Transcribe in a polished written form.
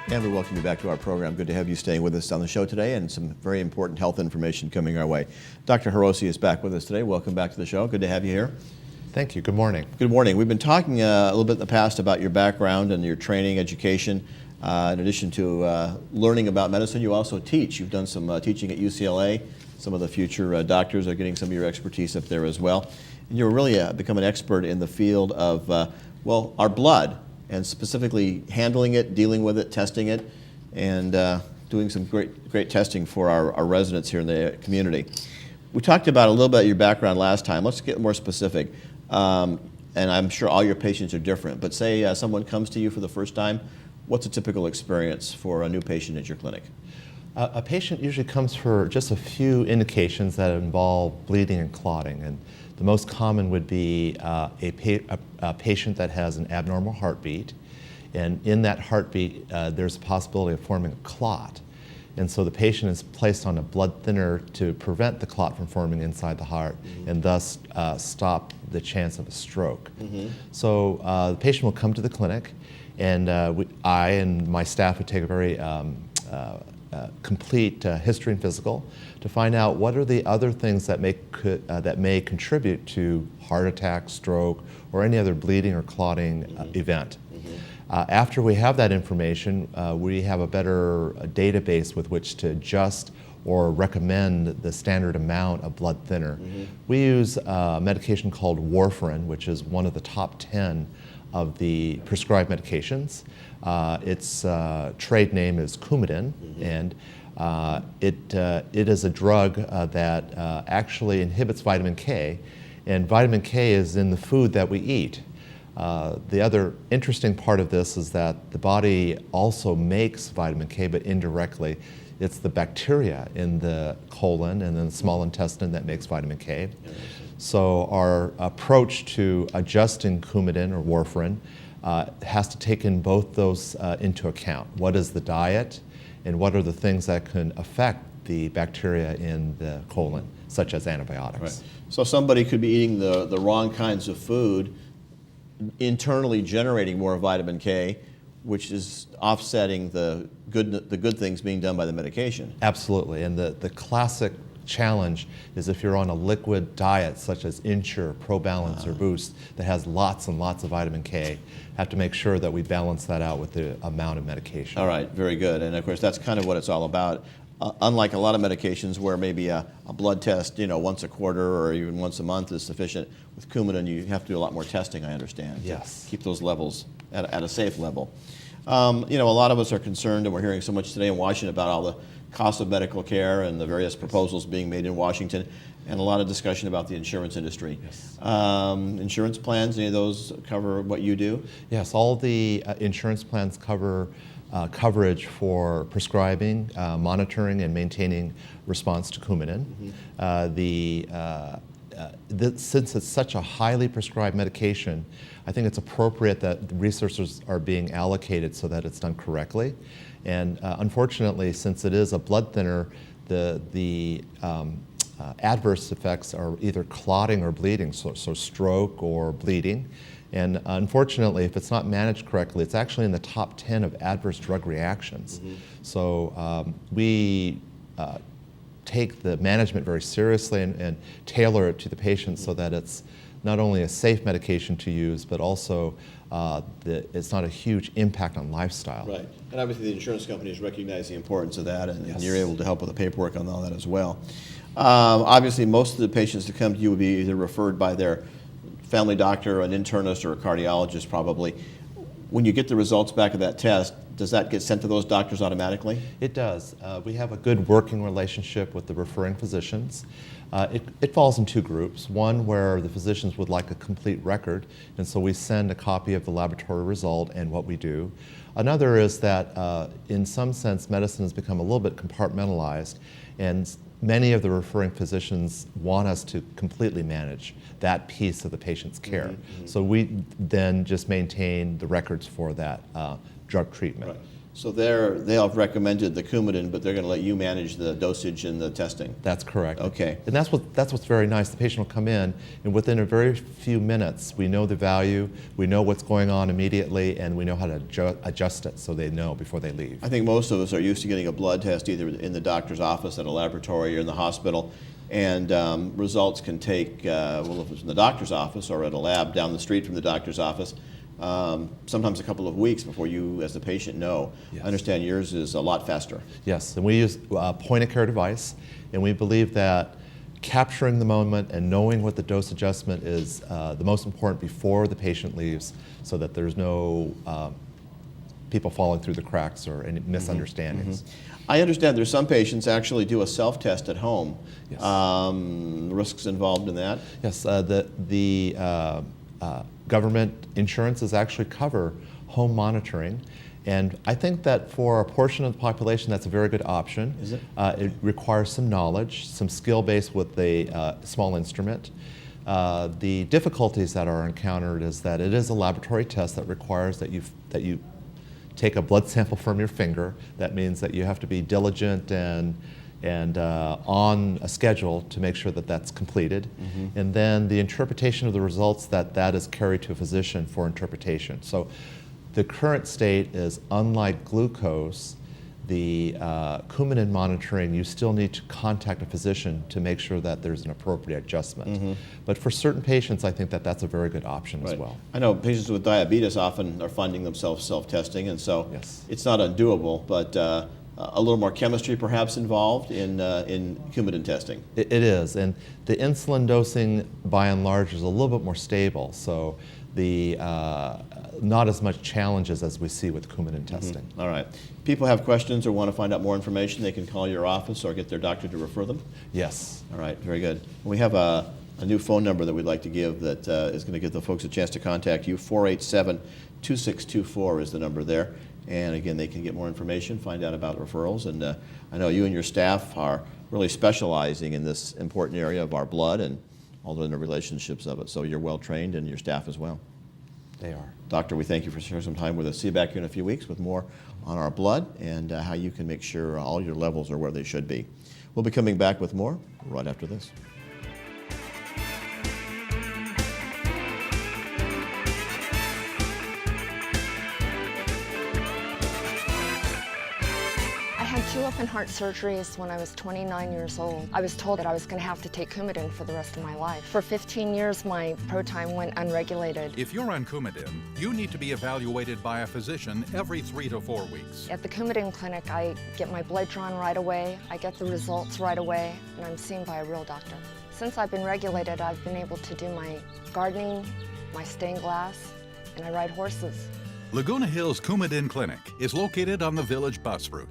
And we welcome you back to our program. Good to have you staying with us on the show today, and some very important health information coming our way. Dr. Hirose is back with us today. Welcome back to the show. Good to have you here. Thank you. Good morning. Good morning. We've been talking a little bit in the past about your background and your training, education. In addition to learning about medicine, you also teach. You've done some teaching at UCLA. Some of the future doctors are getting some of your expertise up there as well. And you're really become an expert in the field of, our blood, and specifically handling it, dealing with it, testing it, and doing some great testing for our residents here in the community. We talked about a little bit of your background last time. Let's get more specific. And I'm sure all your patients are different, but say someone comes to you for the first time, what's a typical experience for a new patient at your clinic? A patient usually comes for just a few indications that involve bleeding and clotting, and the most common would be a patient that has an abnormal heartbeat, and in that heartbeat there's a possibility of forming a clot. And so the patient is placed on a blood thinner to prevent the clot from forming inside the heart, and thus stop the chance of a stroke. So the patient will come to the clinic, and I and my staff would take a very complete history and physical to find out what are the other things that may contribute to heart attack, stroke, or any other bleeding or clotting event. After we have that information, we have a better database with which to adjust or recommend the standard amount of blood thinner. We use a medication called warfarin, which is one of the top 10 of the prescribed medications. Its trade name is Coumadin, and it is a drug that actually inhibits vitamin K, and vitamin K is in the food that we eat. The other interesting part of this is that the body also makes vitamin K, but indirectly. It's the bacteria in the colon and then the small intestine that makes vitamin K. So our approach to adjusting Coumadin or warfarin has to take in both those into account. What is the diet, and what are the things that can affect the bacteria in the colon, such as antibiotics. Right. So somebody could be eating the wrong kinds of food, internally generating more vitamin K, which is offsetting the good things being done by the medication. Absolutely, and the classic challenge is if you're on a liquid diet such as Ensure, ProBalance, or Boost that has lots and lots of vitamin K, have to make sure that we balance that out with the amount of medication. All right, very good. And of course, that's kind of what it's all about. Unlike a lot of medications where maybe a blood test, once a quarter or even once a month is sufficient, with Coumadin you have to do a lot more testing, I understand. Yes. To keep those levels at a safe level. A lot of us are concerned, and we're hearing so much today in Washington about all the cost of medical care and the various proposals being made in Washington, and a lot of discussion about the insurance industry. Yes. Insurance plans, any of those cover what you do? Yes, all the insurance plans cover coverage for prescribing, monitoring, and maintaining response to Coumadin. Since it's such a highly prescribed medication, I think it's appropriate that resources are being allocated so that it's done correctly. And unfortunately, since it is a blood thinner, the adverse effects are either clotting or bleeding, so stroke or bleeding. And unfortunately, if it's not managed correctly, it's actually in the top 10 of adverse drug reactions. So we take the management very seriously and tailor it to the patient so that it's not only a safe medication to use, but also it's not a huge impact on lifestyle. Right, and obviously the insurance companies recognize the importance of that, and you're able to help with the paperwork on all that as well. Obviously, most of the patients that come to you will be either referred by their family doctor, an internist, or a cardiologist probably. When you get the results back of that test, does that get sent to those doctors automatically? It does. We have a good working relationship with the referring physicians. It falls in two groups. One where the physicians would like a complete record, and so we send a copy of the laboratory result and what we do. Another is that in some sense medicine has become a little bit compartmentalized, and many of the referring physicians want us to completely manage that piece of the patient's care. So we then just maintain the records for that drug treatment. Right. So they have recommended the Coumadin, but they're going to let you manage the dosage and the testing. That's correct. Okay. And that's what's very nice. The patient will come in, and within a very few minutes, we know the value, we know what's going on immediately, and we know how to adjust it so they know before they leave. I think most of us are used to getting a blood test either in the doctor's office, at a laboratory, or in the hospital, and results can take, well, if it's in the doctor's office or at a lab down the street from the doctor's office, sometimes a couple of weeks before you, as the patient, know. Yes. I understand yours is a lot faster. Yes, and we use a point-of-care device, and we believe that capturing the moment and knowing what the dose adjustment is the most important before the patient leaves, so that there's no people falling through the cracks or any misunderstandings. Mm-hmm. I understand there's some patients actually do a self-test at home. Yes. Risks involved in that? Yes, the government insurances actually cover home monitoring, and I think that for a portion of the population that's a very good option. Is it? It requires some knowledge, some skill base with a small instrument. The difficulties that are encountered is that it is a laboratory test that requires that you take a blood sample from your finger. That means that you have to be diligent and on a schedule to make sure that that's completed. Mm-hmm. And then the interpretation of the results, that is carried to a physician for interpretation. So the current state is, unlike glucose, the Coumadin monitoring, you still need to contact a physician to make sure that there's an appropriate adjustment. Mm-hmm. But for certain patients, I think that that's a very good option right. as well. I know patients with diabetes often are finding themselves self-testing, and so yes. It's not undoable, but a little more chemistry perhaps involved in Coumadin testing. It is, and the insulin dosing by and large is a little bit more stable, so the not as much challenges as we see with Coumadin testing. Mm-hmm. All right. People have questions or want to find out more information, they can call your office or get their doctor to refer them? Yes. All right, very good. We have a new phone number that we'd like to give that is going to give the folks a chance to contact you. 487-2624 is the number there. And again, they can get more information, find out about referrals. And I know you and your staff are really specializing in this important area of our blood and all the interrelationships of it. So you're well trained, and your staff as well. They are. Doctor, we thank you for sharing some time with us. See you back here in a few weeks with more on our blood and how you can make sure all your levels are where they should be. We'll be coming back with more right after this. I had 2 open heart surgeries when I was 29 years old. I was told that I was going to have to take Coumadin for the rest of my life. For 15 years, my ProTime went unregulated. If you're on Coumadin, you need to be evaluated by a physician every 3 to 4 weeks. At the Coumadin clinic, I get my blood drawn right away, I get the results right away, and I'm seen by a real doctor. Since I've been regulated, I've been able to do my gardening, my stained glass, and I ride horses. Laguna Hills Coumadin Clinic is located on the Village Bus Route.